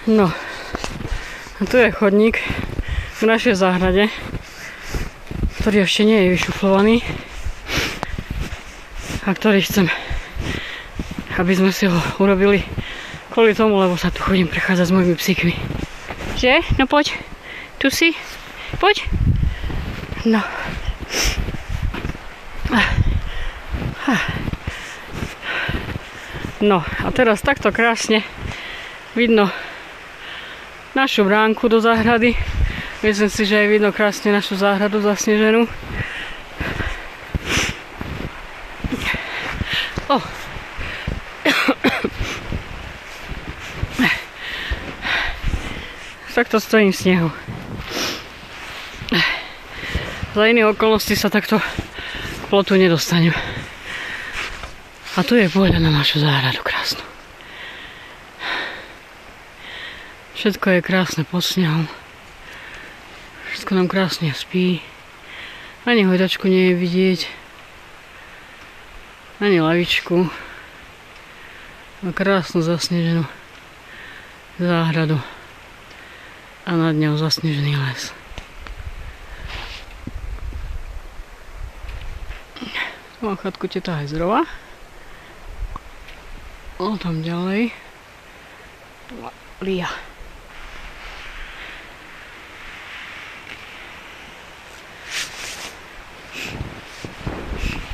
No, a tu je chodník v našej záhrade, ktorý ešte nie je vyšuflovaný a ktorý chcem, aby sme si ho urobili kvôli tomu, lebo sa tu chodím prechádzať s mojimi psíkmi. Že? No poď. Tu si. Poď. No. No a teraz takto krásne vidno našu bránku do záhrady. Myslím si, že aj vidno krásne našu záhradu zasneženú. Takto stojím v snehu. Za iné okolnosti sa takto k plotu nedostanem. A tu je pohľad na našu záhradu krásnu. Všetko je krásne pod snehom. Všetko nám krásne spí. Ani hojdačku nie je vidieť. Ani lavičku. Má krásnu zasneženú záhradu. A nad ňou zasnežený les. Mám chatku teta Hezrova. O, tam ďalej. Lia.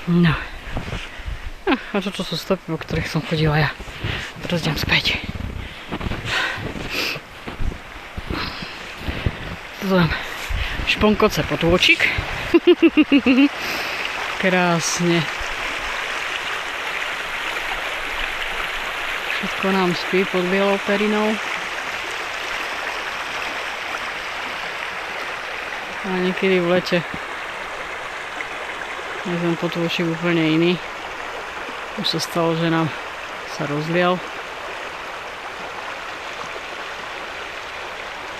No. A toto sú stopy, po ktorých som chodila ja. Teraz idem späť. Tu mám šponkoce potôčik. Krásne. Všetko nám spí pod bielou perinou. A niekedy v lete je ten potôčik úplne iný. Už sa stalo, že nám sa rozlial.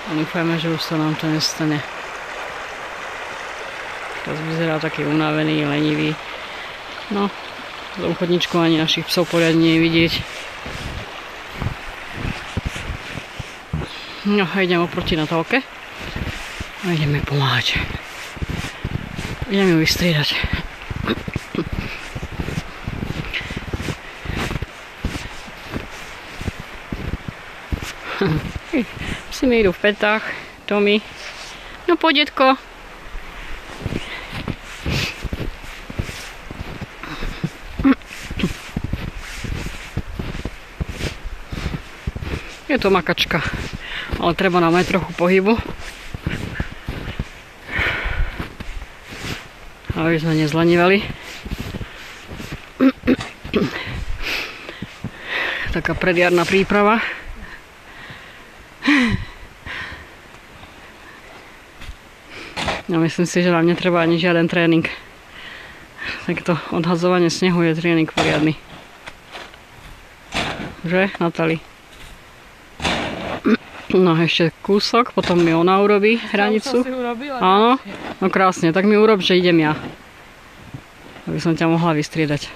A dúfajme, že už sa nám to nestane. Teraz vyzerá taký unavený, lenivý. No, za chodničkou ani našich psov poriadne nie je vidieť. No a idem oproti Natálke. A ideme pomáhať. Idem ju vystriedať. Psi mi idú v petách. Tommy. No poď, detko. Je to makačka. Ale treba nám aj trochu pohybu. Aby sme nezlanívali. Taká predjarná príprava. No myslím si, že nám netreba ani žiaden tréning. Takto odhadzovanie snehu je tréning poriadny. Že, Natali? No ešte kúsok, potom mi ona urobí hranicu. Áno, no krásne, tak mi urob, že idem ja. Aby som ťa mohla vystriedať.